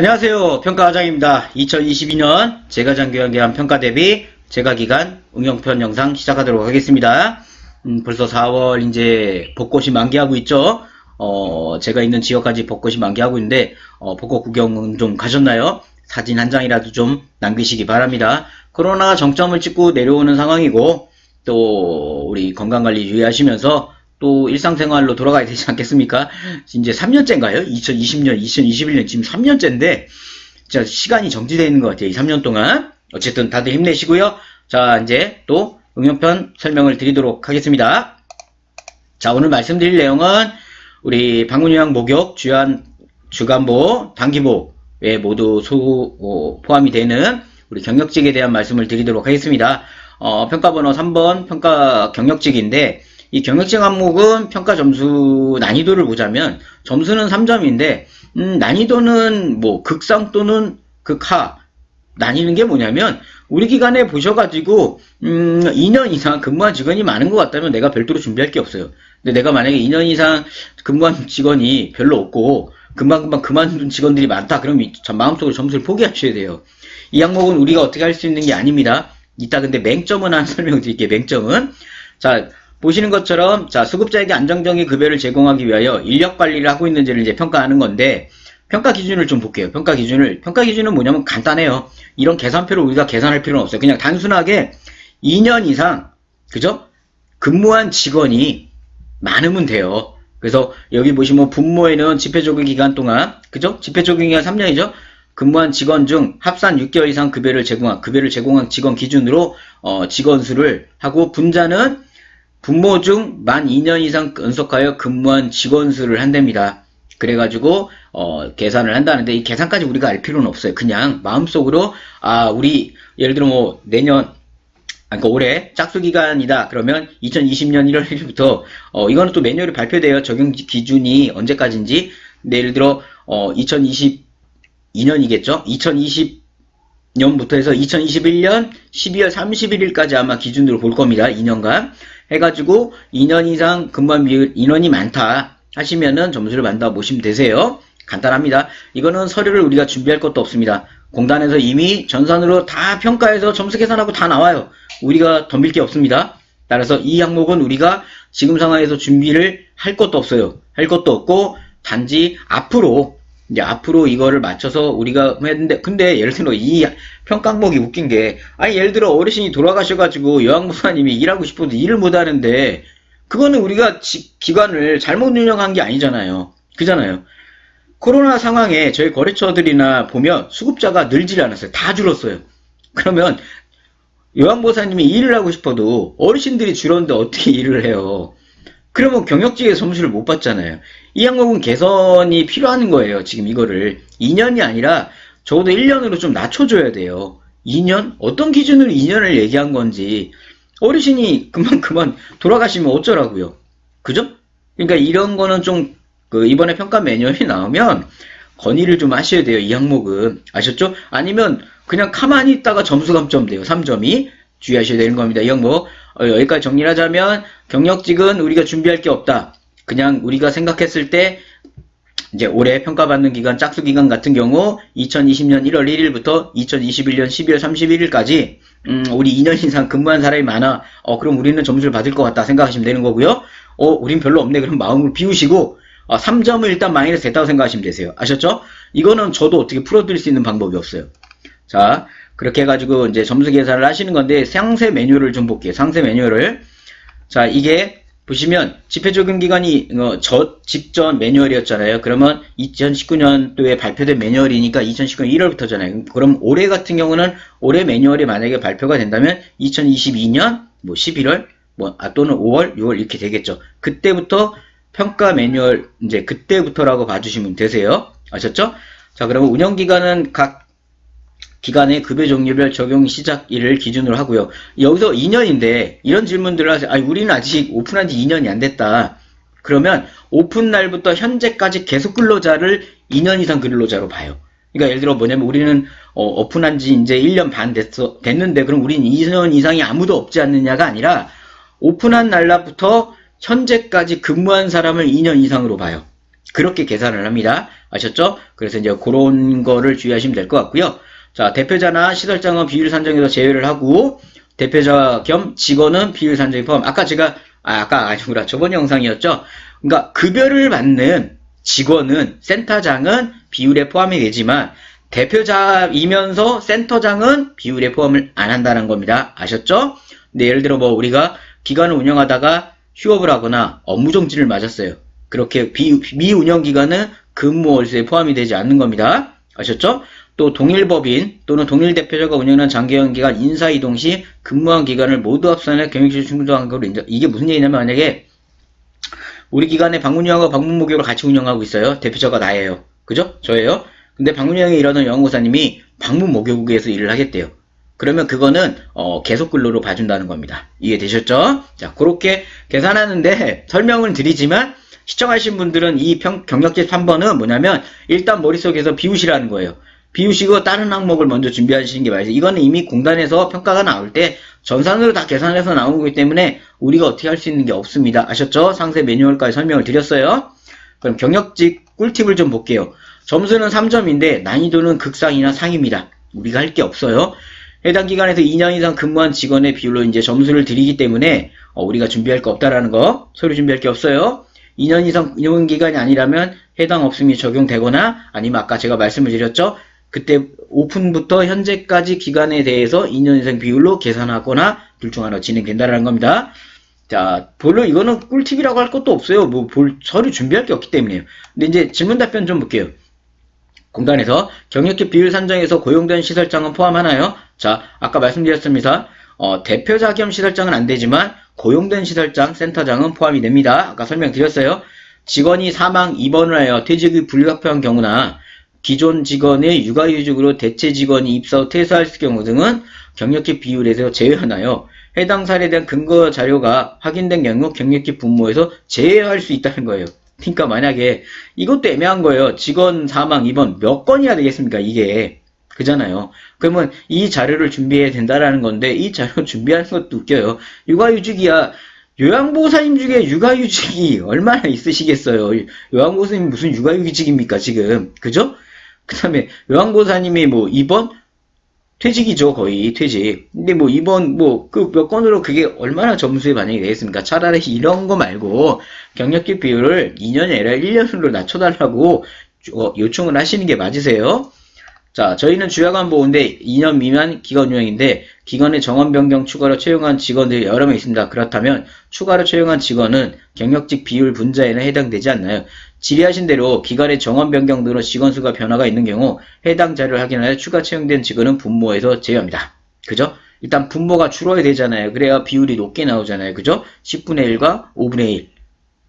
안녕하세요. 평가과장입니다. 2022년 재가장교육기간 평가 대비 재가기간 응용편 영상 시작하도록 하겠습니다. 벌써 4월 이제 벚꽃이 만개하고 있죠. 제가 있는 지역까지 벚꽃이 만개하고 있는데 벚꽃 구경은 좀 가셨나요? 사진 한 장이라도 좀 남기시기 바랍니다. 코로나가 정점을 찍고 내려오는 상황이고 또 우리 건강관리 유의하시면서 또 일상생활로 돌아가야 되지 않겠습니까? 이제 3년째인가요? 2020년, 2021년 지금 3년째인데 진짜 시간이 정지되어 있는 것 같아요. 이 3년 동안. 어쨌든 다들 힘내시고요. 자, 이제 또 응용편 설명을 드리도록 하겠습니다. 자, 오늘 말씀드릴 내용은 우리 방문요양 목욕, 주간보, 단기보에 모두 포함이 되는 우리 경력직에 대한 말씀을 드리도록 하겠습니다. 평가번호 3번 평가 경력직인데 이 경력직 항목은 평가 점수 난이도를 보자면 점수는 3점인데 난이도는 뭐 극상 또는 극하. 나뉘는 게 뭐냐면 우리 기관에 보셔가지고 2년 이상 근무한 직원이 많은 것 같다면 내가 별도로 준비할 게 없어요. 근데 내가 만약에 2년 이상 근무한 직원이 별로 없고 금방금방 그만둔 직원들이 많다. 그럼 마음속으로 점수를 포기하셔야 돼요. 이 항목은 우리가 어떻게 할 수 있는 게 아닙니다. 이따 근데 맹점은 하나 설명을 드릴게요. 맹점은 자 보시는 것처럼 자 수급자에게 안정적인 급여를 제공하기 위하여 인력 관리를 하고 있는지를 이제 평가하는 건데 평가 기준을 좀 볼게요. 평가 기준은 뭐냐면 간단해요. 이런 계산표를 우리가 계산할 필요는 없어요. 그냥 단순하게 2년 이상 그죠? 근무한 직원이 많으면 돼요. 그래서 여기 보시면 분모에는 집회적용 기간 동안 그죠? 집회적용 기간 3년이죠. 근무한 직원 중 합산 6개월 이상 급여를 제공한 직원 기준으로 직원 수를 하고 분자는 분모 중 만 2년 이상 연속하여 근무한 직원 수를 한답니다. 그래가지고 계산을 한다는데 이 계산까지 우리가 알 필요는 없어요. 그냥 마음속으로 우리 예를 들어 뭐 내년 그러니까 올해 짝수 기간이다. 그러면 2020년 1월 1일부터 이거는 또 매뉴얼이 발표돼요. 적용 기준이 언제까지인지. 근데 예를 들어 2022년이겠죠. 2020년부터 해서 2021년 12월 31일까지 아마 기준으로 볼 겁니다. 2년간 해가지고 2년 이상 근무한 비율 인원이 많다 하시면은 점수를 받는다고 보시면 되세요. 간단합니다. 이거는 서류를 우리가 준비할 것도 없습니다. 공단에서 이미 전산으로 다 평가해서 점수 계산하고 다 나와요. 우리가 덤빌 게 없습니다. 따라서 이 항목은 우리가 지금 상황에서 준비를 할 것도 없어요. 할 것도 없고 단지 앞으로 이거를 맞춰서 우리가 했는데 근데 예를 들어 이 평가 항목이 웃긴 게 예를 들어 어르신이 돌아가셔가지고 요양보사님이 일하고 싶어도 일을 못하는데 그거는 우리가 기관을 잘못 운영한 게 아니잖아요. 그잖아요. 코로나 상황에 저희 거래처들이나 보면 수급자가 늘질 않았어요. 다 줄었어요. 그러면 요양보사님이 일을 하고 싶어도 어르신들이 줄었는데 어떻게 일을 해요? 그러면 경력직에 점수를 못 받잖아요. 이 항목은 개선이 필요한 거예요. 지금 이거를 2년이 아니라 적어도 1년으로 좀 낮춰줘야 돼요. 2년? 어떤 기준으로 2년을 얘기한 건지 어르신이 그만 돌아가시면 어쩌라고요. 그죠? 그러니까 이런 거는 좀 이번에 평가 매뉴얼이 나오면 건의를 좀 하셔야 돼요. 이 항목은. 아셨죠? 아니면 그냥 가만히 있다가 점수 감점돼요. 3점이. 주의하셔야 되는 겁니다. 이 항목. 여기까지 정리를 하자면 경력직은 우리가 준비할 게 없다. 그냥 우리가 생각했을 때 이제 올해 평가받는 기간 짝수 기간 같은 경우 2020년 1월 1일부터 2021년 12월 31일까지 우리 2년 이상 근무한 사람이 많아. 그럼 우리는 점수를 받을 것 같다 생각하시면 되는 거고요. 우린 별로 없네. 그럼 마음을 비우시고 3점을 일단 마이너스 됐다고 생각하시면 되세요. 아셨죠? 이거는 저도 어떻게 풀어드릴 수 있는 방법이 없어요. 자, 그렇게 해가지고 이제 점수 계산을 하시는 건데 상세 매뉴얼을 좀 볼게요. 상세 매뉴얼을. 자, 이게 보시면 집회 적용 기간이 직전 매뉴얼이었잖아요. 그러면 2019년도에 발표된 매뉴얼이니까 2019년 1월부터잖아요. 그럼 올해 같은 경우는 올해 매뉴얼이 만약에 발표가 된다면 2022년 뭐 11월 또는 5월, 6월 이렇게 되겠죠. 그때부터 평가 매뉴얼 이제 그때부터라고 봐주시면 되세요. 아셨죠? 자, 그러면 운영 기간은 각 기간의 급여 종류별 적용 시작일을 기준으로 하고요. 여기서 2년인데 이런 질문들을 하세요. 우리는 아직 오픈한 지 2년이 안 됐다. 그러면 오픈 날부터 현재까지 계속 근로자를 2년 이상 근로자로 봐요. 그러니까 예를 들어 뭐냐면 우리는 오픈한 지 이제 1년 반 됐는데 그럼 우리는 2년 이상이 아무도 없지 않느냐가 아니라 오픈한 날부터 현재까지 근무한 사람을 2년 이상으로 봐요. 그렇게 계산을 합니다. 아셨죠? 그래서 이제 그런 거를 주의하시면 될 것 같고요. 자, 대표자나 시설장은 비율 산정에서 제외를 하고, 대표자 겸 직원은 비율 산정에 포함. 아까 아니구나. 저번 영상이었죠? 그러니까 급여를 받는 직원은, 센터장은 비율에 포함이 되지만, 대표자이면서 센터장은 비율에 포함을 안 한다는 겁니다. 아셨죠? 근데 예를 들어 뭐 우리가 기관을 운영하다가 휴업을 하거나 업무 정지를 맞았어요. 그렇게 미운영 기간은 근무 월수에 포함이 되지 않는 겁니다. 아셨죠? 또 동일법인 또는 동일 대표자가 운영하는 장기형 기간 인사이동 시 근무한 기간을 모두 합산해 경영실 충분한 걸로 인정. 이게 무슨 얘기냐면 만약에 우리 기관에 방문유형과 방문 목욕을 같이 운영하고 있어요. 대표자가 나예요. 그죠? 저예요. 근데 방문유형에 일하던 여행고사님이 방문 목욕에서 일을 하겠대요. 그러면 그거는 계속 근로로 봐준다는 겁니다. 이해되셨죠? 자, 그렇게 계산하는데 설명을 드리지만 시청하신 분들은 이 경력직 3번은 뭐냐면 일단 머릿속에서 비우시라는 거예요. 비우시고 다른 항목을 먼저 준비하시는 게 맞아요. 이거는 이미 공단에서 평가가 나올 때 전산으로 다 계산해서 나온 거기 때문에 우리가 어떻게 할 수 있는 게 없습니다. 아셨죠? 상세 매뉴얼까지 설명을 드렸어요. 그럼 경력직 꿀팁을 좀 볼게요. 점수는 3점인데 난이도는 극상이나 상입니다. 우리가 할 게 없어요. 해당 기관에서 2년 이상 근무한 직원의 비율로 이제 점수를 드리기 때문에 우리가 준비할 거 없다라는 거, 서류 준비할 게 없어요. 2년 이상 운영 기간이 아니라면 해당 업종이 적용되거나 아니면 아까 제가 말씀을 드렸죠. 그때 오픈부터 현재까지 기간에 대해서 2년 이상 비율로 계산하거나 둘 중 하나 진행된다는 겁니다. 자, 별로 이거는 꿀팁이라고 할 것도 없어요. 서류 준비할 게 없기 때문에요. 근데 이제 질문 답변 좀 볼게요. 공단에서 경력직 비율 산정에서 고용된 시설장은 포함하나요? 자, 아까 말씀드렸습니다. 대표자 겸 시설장은 안 되지만 고용된 시설장, 센터장은 포함이 됩니다. 아까 설명드렸어요. 직원이 사망, 입원을 하여 퇴직이 불가피한 경우나 기존 직원의 육아휴직으로 대체 직원이 입사 후 퇴사할 경우 등은 경력직 비율에서 제외하나요? 해당 사례에 대한 근거 자료가 확인된 경우 경력직 분모에서 제외할 수 있다는 거예요. 그러니까 만약에 이것도 애매한 거예요. 직원 사망, 입원 몇 건이나 되겠습니까? 이게. 그잖아요. 그러면 이 자료를 준비해야 된다라는 건데 이 자료 준비하는 것도 웃겨요. 육아휴직이야. 요양보호사님 중에 육아휴직이 얼마나 있으시겠어요. 요양보호사님 무슨 육아휴직입니까 지금. 그죠? 그 다음에 요양보호사님이 뭐 입원? 퇴직이죠 거의 퇴직. 근데 뭐 이번 뭐 그 몇 건으로 그게 얼마나 점수에 반영이 되겠습니까? 차라리 이런 거 말고 경력직 비율을 2년이 아니라 1년으로 낮춰달라고 요청을 하시는 게 맞으세요? 자, 저희는 주야간 보호인데 2년 미만 기간 운영인데 기관의 정원 변경 추가로 채용한 직원들이 여러 명 있습니다. 그렇다면 추가로 채용한 직원은 경력직 비율 분자에는 해당되지 않나요? 질의하신 대로 기관의 정원 변경 등으로 직원 수가 변화가 있는 경우 해당 자료를 확인하여 추가 채용된 직원은 분모에서 제외합니다. 그죠? 일단 분모가 줄어야 되잖아요. 그래야 비율이 높게 나오잖아요. 그죠? 10분의 1과 5분의 1.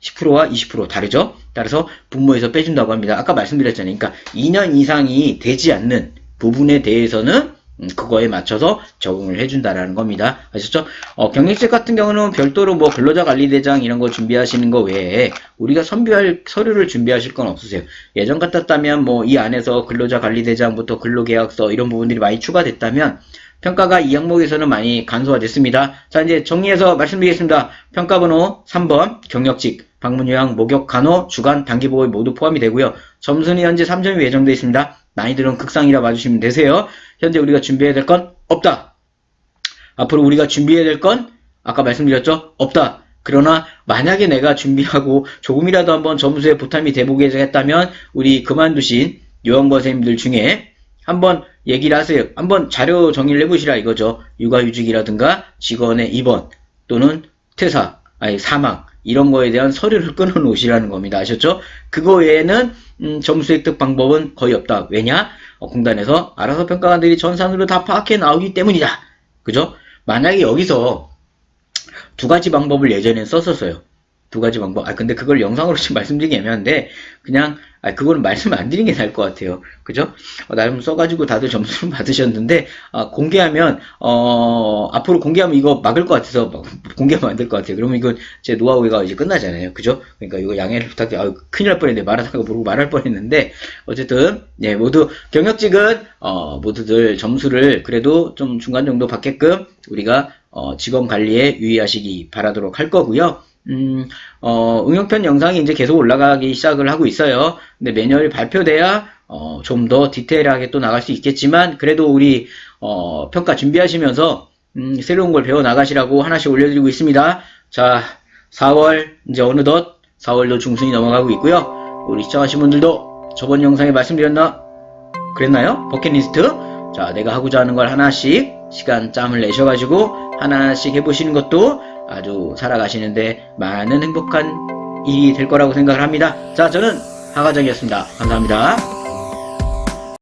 10%와 20% 다르죠? 따라서 분모에서 빼준다고 합니다. 아까 말씀드렸잖아요. 그러니까 2년 이상이 되지 않는 부분에 대해서는 그거에 맞춰서 적응을 해준다라는 겁니다. 아셨죠? 경력직 같은 경우는 별도로 뭐 근로자관리대장 이런 거 준비하시는 거 외에 우리가 선별할 서류를 준비하실 건 없으세요. 예전 같았다면 뭐 이 안에서 근로자관리대장부터 근로계약서 이런 부분들이 많이 추가됐다면 평가가 이 항목에서는 많이 간소화됐습니다. 자, 이제 정리해서 말씀드리겠습니다. 평가번호 3번 경력직, 방문요양, 목욕, 간호, 주간, 단기보호에 모두 포함이 되고요. 점수는 현재 3점이 예정되어 있습니다. 난이도는 극상이라 봐주시면 되세요. 현재 우리가 준비해야 될 건 없다. 앞으로 우리가 준비해야 될 건 아까 말씀드렸죠? 없다. 그러나 만약에 내가 준비하고 조금이라도 한번 점수에 보탬이 돼보게 했다면 우리 그만두신 요양보호 선생님들 중에 한번 얘기를 하세요. 한번 자료 정리를 해보시라 이거죠. 육아휴직이라든가 직원의 입원 또는 퇴사, 사망 이런 거에 대한 서류를 끊어 놓으시라는 겁니다. 아셨죠? 그거 외에는 점수 획득 방법은 거의 없다. 왜냐? 공단에서 알아서 평가관들이 전산으로 다 파악해 나오기 때문이다. 그죠? 만약에 여기서 두 가지 방법을 예전에 썼었어요. 두 가지 방법. 근데 그걸 영상으로 지금 말씀드리기 애매한데, 그냥, 그거는 말씀 안 드리는 게 나을 것 같아요. 그죠? 나름 써가지고 다들 점수를 받으셨는데, 공개하면, 앞으로 공개하면 이거 막을 것 같아서, 공개하면 안 될 것 같아요. 그러면 이건 제 노하우가 이제 끝나잖아요. 그죠? 그러니까 이거 양해를 부탁드려요. 큰일 날 뻔했네. 말하다가 모르고 말할 뻔했는데, 어쨌든, 네, 모두, 경력직은, 모두들 점수를 그래도 좀 중간 정도 받게끔 우리가, 직원 관리에 유의하시기 바라도록 할 거고요. 응용편 영상이 이제 계속 올라가기 시작을 하고 있어요. 근데 매뉴얼이 발표돼야 좀 더 디테일하게 또 나갈 수 있겠지만, 그래도 우리 평가 준비하시면서 새로운 걸 배워 나가시라고 하나씩 올려드리고 있습니다. 자, 4월 이제 어느덧 4월도 중순이 넘어가고 있고요. 우리 시청하신 분들도 저번 영상에 말씀드렸나? 그랬나요? 버킷리스트? 자, 내가 하고자 하는 걸 하나씩 시간 짬을 내셔가지고 하나씩 해보시는 것도 아주 살아가시는데 많은 행복한 일이 될 거라고 생각을 합니다. 자, 저는 하과정이었습니다. 감사합니다.